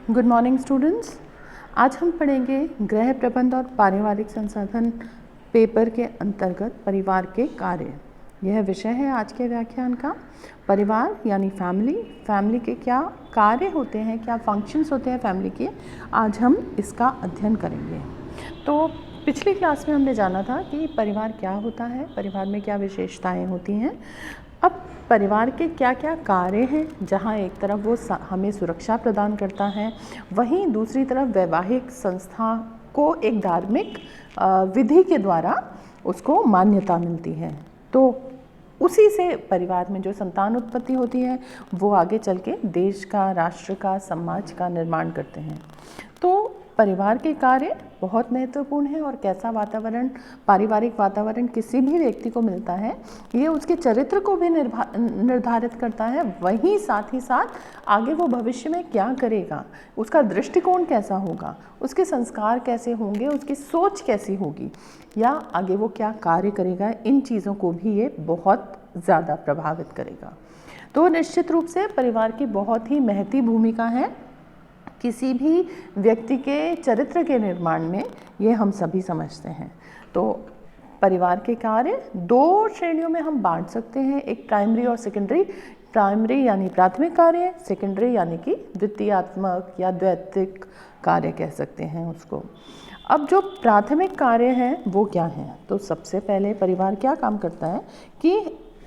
Good morning students. आज हम पढ़ेंगे गृह प्रबंध और पारिवारिक संसाधन पेपर के अंतर्गत परिवार के कार्य। यह विषय है आज के व्याख्यान का। परिवार यानी फैमिली के क्या कार्य होते हैं, क्या फंक्शंस होते हैं फैमिली के, आज हम इसका अध्ययन करेंगे। तो पिछली क्लास में हमने जाना था कि परिवार क्या होता है, परिवार में क्या विशेषताएं होती हैं। अब परिवार के क्या क्या कार्य हैं, जहाँ एक तरफ वो हमें सुरक्षा प्रदान करता है, वहीं दूसरी तरफ वैवाहिक संस्था को एक धार्मिक विधि के द्वारा उसको मान्यता मिलती है। तो उसी से परिवार में जो संतान उत्पत्ति होती है वो आगे चल के देश का, राष्ट्र का, समाज का निर्माण करते हैं। तो परिवार के कार्य बहुत महत्वपूर्ण है और कैसा वातावरण, पारिवारिक वातावरण किसी भी व्यक्ति को मिलता है, ये उसके चरित्र को भी निर्धारित करता है। वहीं साथ ही साथ आगे वो भविष्य में क्या करेगा, उसका दृष्टिकोण कैसा होगा, उसके संस्कार कैसे होंगे, उसकी सोच कैसी होगी, या आगे वो क्या कार्य करेगा, इन चीज़ों को भी ये बहुत ज़्यादा प्रभावित करेगा। तो निश्चित रूप से परिवार की बहुत ही महती भूमिका है किसी भी व्यक्ति के चरित्र के निर्माण में, ये हम सभी समझते हैं। तो परिवार के कार्य दो श्रेणियों में हम बांट सकते हैं, एक प्राइमरी और सेकेंडरी। प्राइमरी यानी प्राथमिक कार्य, सेकेंडरी यानी कि द्वितीयात्मक या द्वैतिक कार्य कह सकते हैं उसको। अब जो प्राथमिक कार्य हैं वो क्या हैं? तो सबसे पहले परिवार क्या काम करता है कि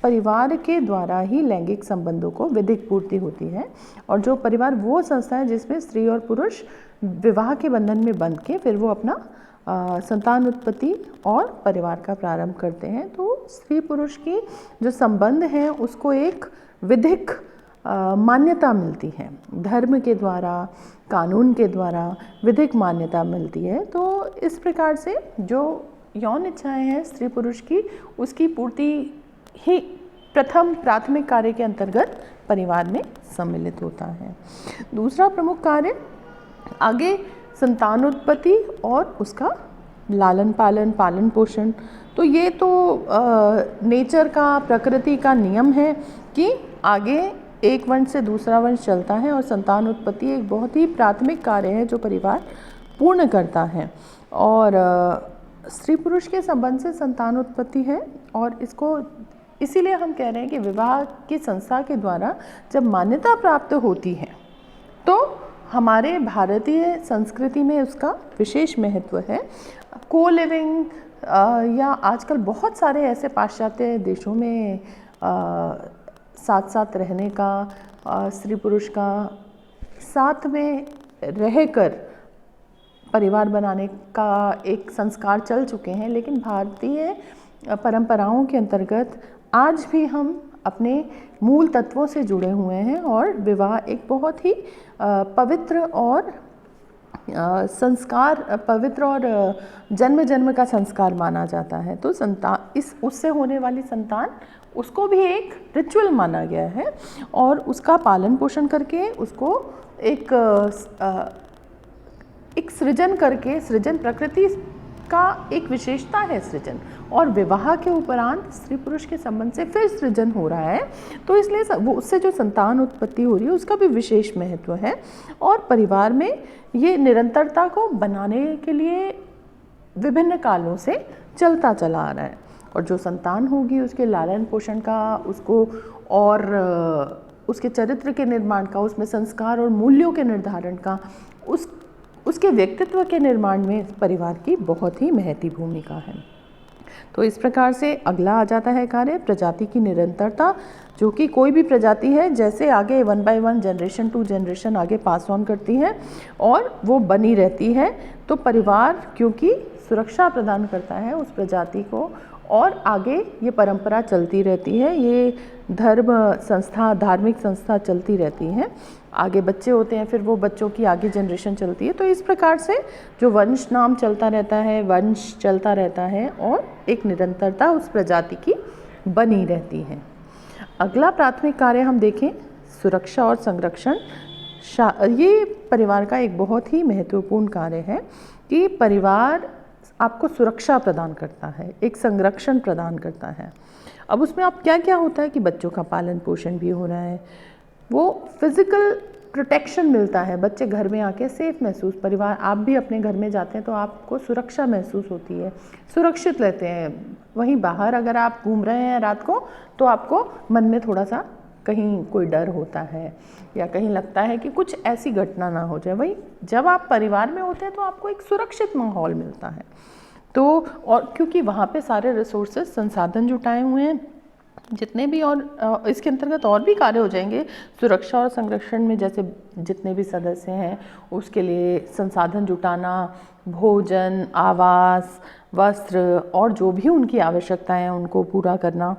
परिवार के द्वारा ही लैंगिक संबंधों को विधिक पूर्ति होती है। और जो परिवार वो संस्था है जिसमें स्त्री और पुरुष विवाह के बंधन में बंध के फिर वो अपना संतान उत्पत्ति और परिवार का प्रारंभ करते हैं। तो स्त्री पुरुष की जो संबंध है उसको एक विधिक मान्यता मिलती है, धर्म के द्वारा, कानून के द्वारा विधिक मान्यता मिलती है। तो इस प्रकार से जो यौन इच्छाएं हैं स्त्री पुरुष की, उसकी पूर्ति ही प्रथम प्राथमिक कार्य के अंतर्गत परिवार में सम्मिलित होता है। दूसरा प्रमुख कार्य आगे संतानोत्पत्ति और उसका लालन पालन, पालन पोषण। तो ये तो नेचर का, प्रकृति का नियम है कि आगे एक वंश से दूसरा वंश चलता है और संतान उत्पत्ति एक बहुत ही प्राथमिक कार्य है जो परिवार पूर्ण करता है। और स्त्री पुरुष के संबंध से संतान उत्पत्ति है और इसको इसीलिए हम कह रहे हैं कि विवाह की संस्था के द्वारा जब मान्यता प्राप्त होती है तो हमारे भारतीय संस्कृति में उसका विशेष महत्व है। को लिविंग या आजकल बहुत सारे ऐसे पाश्चात्य देशों में साथ साथ रहने का, स्त्री पुरुष का साथ में रहकर परिवार बनाने का एक संस्कार चल चुके हैं, लेकिन भारतीय परंपराओं के अंतर्गत आज भी हम अपने मूल तत्वों से जुड़े हुए हैं और विवाह एक बहुत ही पवित्र और संस्कार, पवित्र और जन्म जन्म का संस्कार माना जाता है। तो संतान, उससे होने वाली संतान, उसको भी एक रिचुअल माना गया है और उसका पालन पोषण करके उसको एक सृजन करके, सृजन प्रकृति का एक विशेषता है सृजन, और विवाह के उपरांत स्त्री पुरुष के संबंध से फिर सृजन हो रहा है। तो इसलिए वो उससे जो संतान उत्पत्ति हो रही है उसका भी विशेष महत्व है। और परिवार में ये निरंतरता को बनाने के लिए विभिन्न कालों से चलता चला आ रहा है। और जो संतान होगी उसके लालन पोषण का, उसको और उसके चरित्र के निर्माण का, उसमें संस्कार और मूल्यों के निर्धारण का, उसके व्यक्तित्व के निर्माण में परिवार की बहुत ही महती भूमिका है। तो इस प्रकार से अगला आ जाता है कार्य प्रजाति की निरंतरता, जो कि कोई भी प्रजाति है जैसे आगे 1 by 1 जनरेशन टू जनरेशन आगे पास ऑन करती है और वो बनी रहती है। तो परिवार क्योंकि सुरक्षा प्रदान करता है उस प्रजाति को और आगे ये परंपरा चलती रहती है, ये धर्म संस्था, धार्मिक संस्था चलती रहती है। आगे बच्चे होते हैं, फिर वो बच्चों की आगे जनरेशन चलती है। तो इस प्रकार से जो वंश नाम चलता रहता है, वंश चलता रहता है और एक निरंतरता उस प्रजाति की बनी रहती है। अगला प्राथमिक कार्य हम देखें, सुरक्षा और संरक्षण। ये परिवार का एक बहुत ही महत्वपूर्ण कार्य है कि परिवार आपको सुरक्षा प्रदान करता है, एक संरक्षण प्रदान करता है। अब उसमें आप क्या क्या होता है कि बच्चों का पालन पोषण भी हो रहा है, वो फिज़िकल प्रोटेक्शन मिलता है, बच्चे घर में आके सेफ महसूस, परिवार, आप भी अपने घर में जाते हैं तो आपको सुरक्षा महसूस होती है, सुरक्षित रहते हैं। वहीं बाहर अगर आप घूम रहे हैं रात को तो आपको मन में थोड़ा सा कहीं कोई डर होता है या कहीं लगता है कि कुछ ऐसी घटना ना हो जाए। वहीं जब आप परिवार में होते हैं तो आपको एक सुरक्षित माहौल मिलता है। तो और क्योंकि वहाँ पे सारे रिसोर्सेज, संसाधन जुटाए हुए हैं जितने भी, और इसके अंतर्गत और भी कार्य हो जाएंगे सुरक्षा और संरक्षण में, जैसे जितने भी सदस्य हैं उसके लिए संसाधन जुटाना, भोजन, आवास, वस्त्र और जो भी उनकी आवश्यकताएं हैं उनको पूरा करना,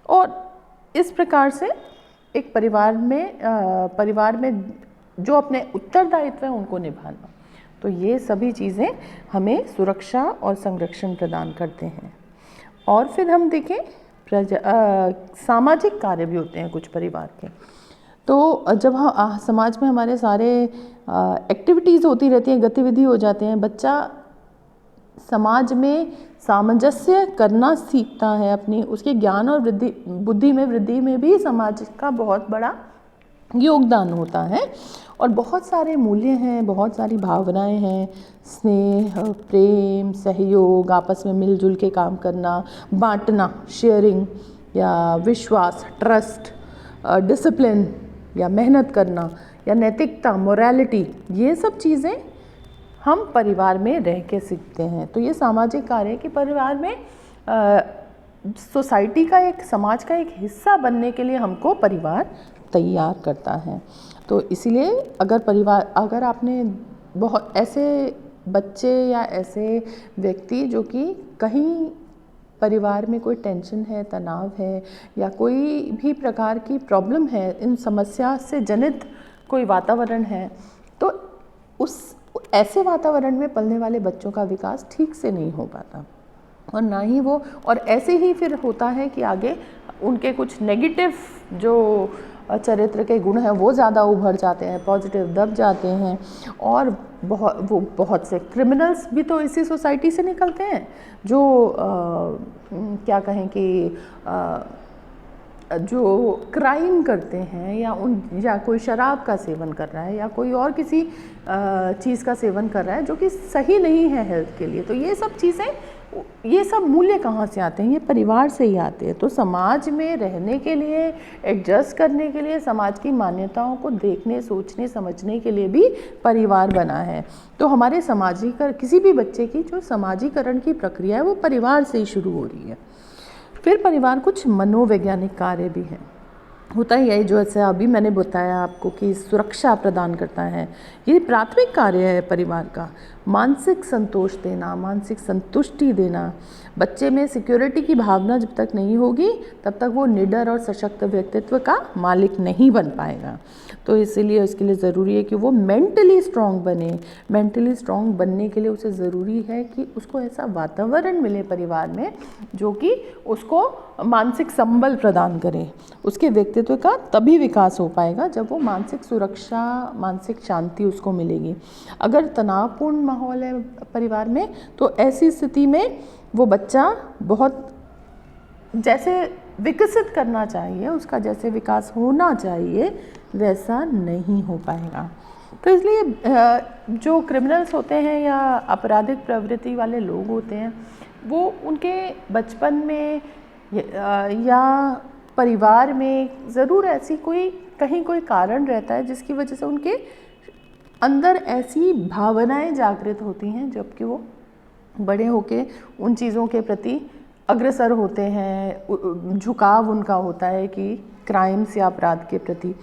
और इस प्रकार से एक परिवार में जो अपने उत्तरदायित्व है उनको निभाना। तो ये सभी चीज़ें हमें सुरक्षा और संरक्षण प्रदान करते हैं। और फिर हम देखें सामाजिक कार्य भी होते हैं कुछ परिवार के। तो जब हम समाज में हमारे सारे एक्टिविटीज़ होती रहती हैं, गतिविधि हो जाते हैं, बच्चा समाज में सामंजस्य करना सीखता है, अपनी उसके ज्ञान और बुद्धि में भी समाज का बहुत बड़ा योगदान होता है। और बहुत सारे मूल्य हैं, बहुत सारी भावनाएं हैं, स्नेह, प्रेम, सहयोग, आपस में मिलजुल के काम करना, बांटना, शेयरिंग, या विश्वास, ट्रस्ट, डिसिप्लिन, या मेहनत करना, या नैतिकता, मोरालिटी, ये सब चीज़ें हम परिवार में रह के सीखते हैं। तो ये सामाजिक कार्य है कि परिवार में सोसाइटी का, एक समाज का एक हिस्सा बनने के लिए हमको परिवार तैयार करता है। तो इसीलिए अगर आपने बहुत ऐसे बच्चे या ऐसे व्यक्ति जो कि कहीं परिवार में कोई टेंशन है, तनाव है, या कोई भी प्रकार की प्रॉब्लम है, इन समस्या से जनित कोई वातावरण है, तो उस ऐसे वातावरण में पलने वाले बच्चों का विकास ठीक से नहीं हो पाता, और ना ही वो, और ऐसे ही फिर होता है कि आगे उनके कुछ नेगेटिव जो चरित्र के गुण हैं वो ज़्यादा उभर जाते हैं, पॉजिटिव दब जाते हैं, और बहुत से क्रिमिनल्स भी तो इसी सोसाइटी से निकलते हैं जो क्या कहें कि जो क्राइम करते हैं, या कोई शराब का सेवन कर रहा है, या कोई और किसी चीज़ का सेवन कर रहा है जो कि सही नहीं है हेल्थ के लिए। तो ये सब चीज़ें, ये सब मूल्य कहाँ से आते हैं? ये परिवार से ही आते हैं। तो समाज में रहने के लिए, एडजस्ट करने के लिए, समाज की मान्यताओं को देखने, सोचने, समझने के लिए भी परिवार बना है। तो हमारे किसी भी बच्चे की जो समाजीकरण की प्रक्रिया है वो परिवार से ही शुरू हो रही है। फिर परिवार कुछ मनोवैज्ञानिक कार्य भी हैं, होता ही है, जो ऐसे अभी मैंने बताया आपको कि सुरक्षा प्रदान करता है। ये प्राथमिक कार्य है परिवार का। मानसिक संतोष देना, मानसिक संतुष्टि देना। बच्चे में सिक्योरिटी की भावना जब तक नहीं होगी तब तक वो निडर और सशक्त व्यक्तित्व का मालिक नहीं बन पाएगा। तो इसीलिए उसके लिए ज़रूरी है कि वो मेंटली स्ट्रांग बने। मेंटली स्ट्रांग बनने के लिए उसे ज़रूरी है कि उसको ऐसा वातावरण मिले परिवार में जो कि उसको मानसिक संबल प्रदान करे। उसके व्यक्तित्व का तभी विकास हो पाएगा जब वो मानसिक सुरक्षा, मानसिक शांति उसको मिलेगी। अगर तनावपूर्ण माहौल है परिवार में तो ऐसी स्थिति में वो बच्चा बहुत जैसे विकसित करना चाहिए, उसका जैसे विकास होना चाहिए वैसा नहीं हो पाएगा। तो इसलिए जो क्रिमिनल्स होते हैं या आपराधिक प्रवृत्ति वाले लोग होते हैं वो उनके बचपन में या परिवार में ज़रूर ऐसी कहीं कोई कारण रहता है जिसकी वजह से उनके अंदर ऐसी भावनाएं जागृत होती हैं, जबकि वो बड़े होके उन चीज़ों के प्रति अग्रसर होते हैं, झुकाव उनका होता है कि क्राइम्स या अपराध के प्रति।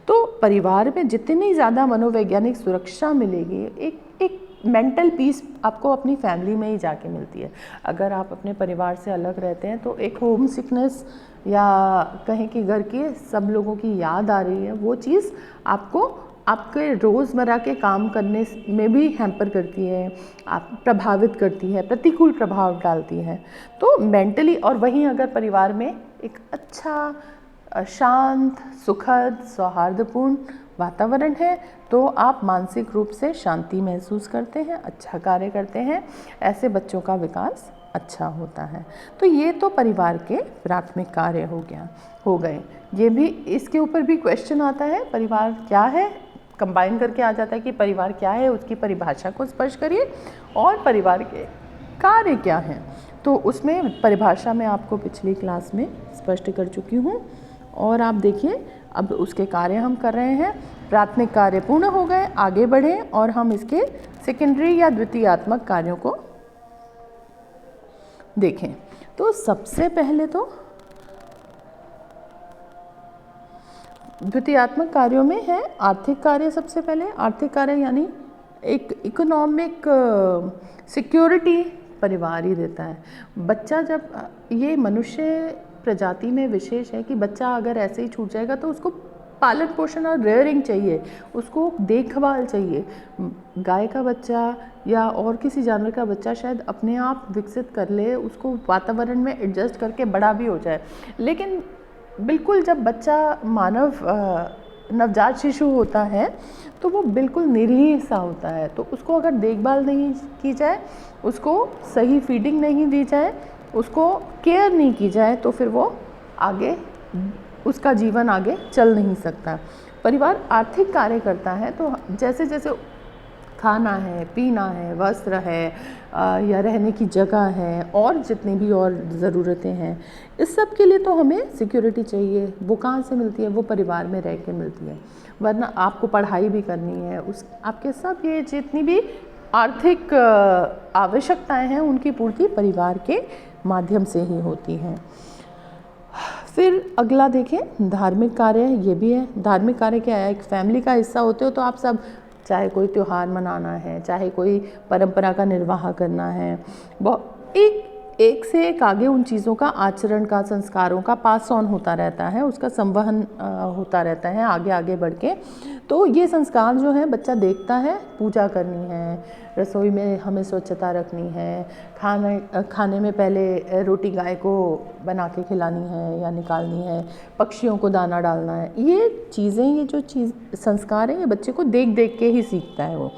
तो परिवार में जितनी ज़्यादा मनोवैज्ञानिक सुरक्षा मिलेगी, एक मेंटल पीस आपको अपनी फैमिली में ही जाके मिलती है। अगर आप अपने परिवार से अलग रहते हैं तो एक होम सिकनेस या कहें कि घर के सब लोगों की याद आ रही है, वो चीज़ आपको आपके रोज़मर्रा के काम करने में भी हैम्पर करती है, आप प्रभावित करती है, प्रतिकूल प्रभाव डालती है। तो मेंटली, और वहीं अगर परिवार में एक अच्छा, शांत, सुखद, सौहार्दपूर्ण वातावरण है तो आप मानसिक रूप से शांति महसूस करते हैं, अच्छा कार्य करते हैं, ऐसे बच्चों का विकास अच्छा होता है। तो ये तो परिवार के प्राथमिक कार्य हो गए। ये भी, इसके ऊपर भी क्वेश्चन आता है, परिवार क्या है, कंबाइन करके आ जाता है कि परिवार क्या है, उसकी परिभाषा को स्पष्ट करिए और परिवार के कार्य क्या हैं। तो उसमें परिभाषा मैं आपको पिछली क्लास में स्पष्ट कर चुकी हूँ। और आप देखिए अब उसके कार्य हम कर रहे हैं। प्राथमिक कार्य पूर्ण हो गए, आगे बढ़े और हम इसके सेकेंडरी या द्वितीयात्मक कार्यों को देखें। तो सबसे पहले तो द्वितीयात्मक कार्यों में है आर्थिक कार्य। सबसे पहले आर्थिक कार्य यानी एक इकोनॉमिक सिक्योरिटी परिवार ही देता है। बच्चा जब, ये मनुष्य प्रजाति में विशेष है कि बच्चा अगर ऐसे ही छूट जाएगा तो उसको पालन पोषण और रेयरिंग चाहिए, उसको देखभाल चाहिए। गाय का बच्चा या और किसी जानवर का बच्चा शायद अपने आप विकसित कर ले, उसको वातावरण में एडजस्ट करके बड़ा भी हो जाए, लेकिन बिल्कुल जब बच्चा मानव नवजात शिशु होता है तो वो बिल्कुल निरीह सा होता है। तो उसको अगर देखभाल नहीं की जाए, उसको सही फीडिंग नहीं दी जाए, उसको केयर नहीं की जाए, तो फिर वो आगे, उसका जीवन आगे चल नहीं सकता। परिवार आर्थिक कार्य करता है तो जैसे जैसे खाना है, पीना है, वस्त्र है या रहने की जगह है और जितनी भी और ज़रूरतें हैं, इस सब के लिए तो हमें सिक्योरिटी चाहिए। वो कहाँ से मिलती है? वो परिवार में रह के मिलती है। वरना आपको पढ़ाई भी करनी है, उस आपके सब ये जितनी भी आर्थिक आवश्यकताएं हैं उनकी पूर्ति परिवार के माध्यम से ही होती हैं। फिर अगला देखें धार्मिक कार्य, ये भी है। धार्मिक कार्य क्या है? एक फैमिली का हिस्सा होते हो तो आप सब, चाहे कोई त्यौहार मनाना है, चाहे कोई परंपरा का निर्वाह करना है, एक से एक आगे उन चीज़ों का आचरण का, संस्कारों का पास ऑन होता रहता है, उसका संवहन होता रहता है आगे आगे बढ़ के। तो ये संस्कार जो है बच्चा देखता है, पूजा करनी है, रसोई में हमें स्वच्छता रखनी है, खाने में पहले रोटी गाय को बना के खिलानी है या निकालनी है, पक्षियों को दाना डालना है। ये चीज़ें, ये जो संस्कार हैं, ये बच्चे को देख देख के ही सीखता है। वो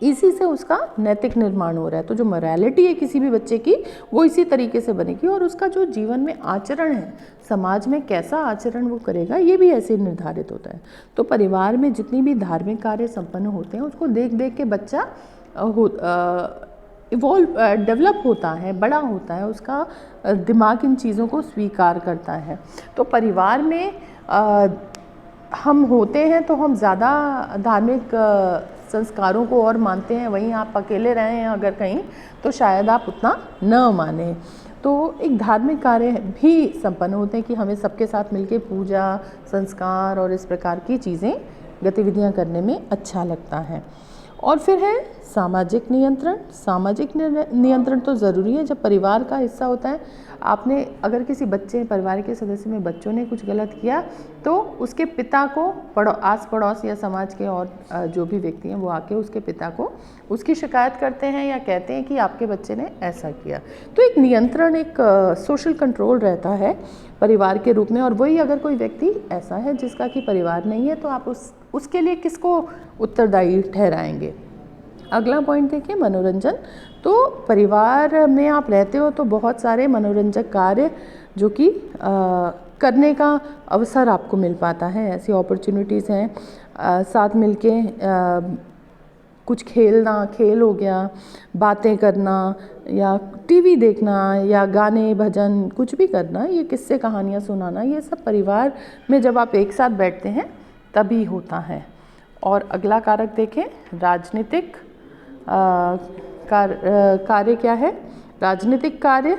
इसी से उसका नैतिक निर्माण हो रहा है। तो जो मोरालिटी है किसी भी बच्चे की, वो इसी तरीके से बनेगी और उसका जो जीवन में आचरण है, समाज में कैसा आचरण वो करेगा, ये भी ऐसे निर्धारित होता है। तो परिवार में जितनी भी धार्मिक कार्य संपन्न होते हैं उसको देख देख के बच्चा डेवलप होता है, बड़ा होता है, उसका दिमाग इन चीज़ों को स्वीकार करता है। तो परिवार में हम होते हैं तो हम ज़्यादा धार्मिक संस्कारों को और मानते हैं। वहीं आप अकेले रहे हैं अगर कहीं, तो शायद आप उतना न माने। तो एक धार्मिक कार्य भी संपन्न होते हैं कि हमें सबके साथ मिलके पूजा, संस्कार और इस प्रकार की चीज़ें, गतिविधियां करने में अच्छा लगता है। और फिर है सामाजिक नियंत्रण। सामाजिक नियंत्रण तो ज़रूरी है। जब परिवार का हिस्सा होता है, आपने अगर किसी बच्चे, परिवार के सदस्य में बच्चों ने कुछ गलत किया तो उसके पिता को आस पड़ोस या समाज के और जो भी व्यक्ति हैं वो आके उसके पिता को उसकी शिकायत करते हैं या कहते हैं कि आपके बच्चे ने ऐसा किया। तो एक नियंत्रण, एक सोशल कंट्रोल रहता है परिवार के रूप में। और वही अगर कोई व्यक्ति ऐसा है जिसका कि परिवार नहीं है, तो आप उसके लिए किसको उत्तरदायी ठहराएंगे। अगला पॉइंट देखिए मनोरंजन। तो परिवार में आप रहते हो तो बहुत सारे मनोरंजक कार्य जो कि करने का अवसर आपको मिल पाता है, ऐसी अपॉर्चुनिटीज़ हैं। साथ मिलके कुछ खेलना, खेल हो गया, बातें करना या टीवी देखना या गाने भजन कुछ भी करना, ये किस्से कहानियाँ सुनाना, ये सब परिवार में जब आप एक साथ बैठते हैं तभी होता है। और अगला कारक देखें राजनीतिक कार्य क्या है। राजनीतिक कार्य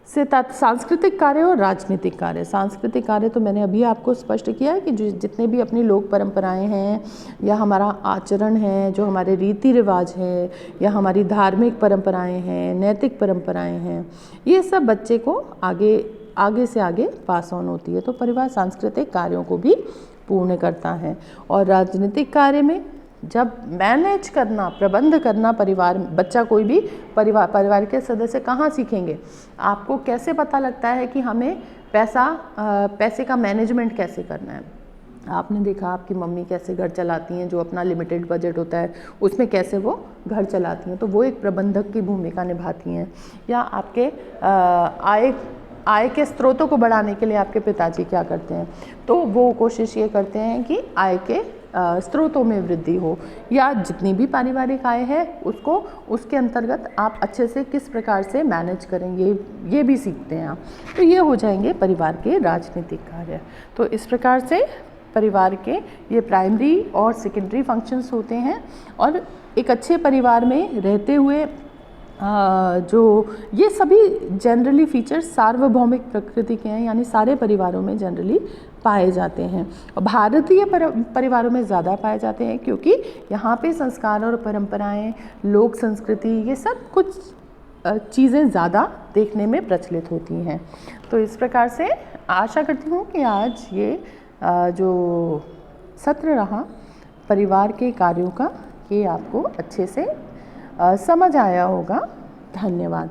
से सांस्कृतिक कार्य और राजनीतिक कार्य। सांस्कृतिक कार्य तो मैंने अभी आपको स्पष्ट किया है कि जितने भी अपनी लोक परंपराएं हैं या हमारा आचरण है, जो हमारे रीति रिवाज है या हमारी धार्मिक परंपराएं हैं, नैतिक परंपराएं हैं, ये सब बच्चे को आगे से आगे पास ऑन होती है। तो परिवार सांस्कृतिक कार्यों को भी पूर्ण करता है। और राजनीतिक कार्य में जब मैनेज करना, प्रबंध करना परिवार, बच्चा कोई भी परिवार के सदस्य कहाँ सीखेंगे। आपको कैसे पता लगता है कि हमें पैसे का मैनेजमेंट कैसे करना है। आपने देखा आपकी मम्मी कैसे घर चलाती हैं, जो अपना लिमिटेड बजट होता है उसमें कैसे वो घर चलाती हैं, तो वो एक प्रबंधक की भूमिका निभाती हैं। या आपके आय के स्रोतों को बढ़ाने के लिए आपके पिताजी क्या करते हैं, तो वो कोशिश ये करते हैं कि आय के स्रोतों में वृद्धि हो, या जितनी भी पारिवारिक आय है उसको उसके अंतर्गत आप अच्छे से किस प्रकार से मैनेज करेंगे, ये भी सीखते हैं आप। तो ये हो जाएंगे परिवार के राजनीतिक कार्य। तो इस प्रकार से परिवार के ये प्राइमरी और सेकेंडरी फंक्शंस होते हैं। और एक अच्छे परिवार में रहते हुए जो ये सभी जनरली फीचर्स सार्वभौमिक प्रकृति के हैं, यानी सारे परिवारों में जनरली पाए जाते हैं। और भारतीय परिवारों में ज़्यादा पाए जाते हैं, क्योंकि यहाँ पे संस्कार और परंपराएं, लोक संस्कृति, ये सब कुछ चीज़ें ज़्यादा देखने में प्रचलित होती हैं। तो इस प्रकार से आशा करती हूँ कि आज ये जो सत्र रहा परिवार के कार्यों का, ये आपको अच्छे से समझ आया होगा। धन्यवाद।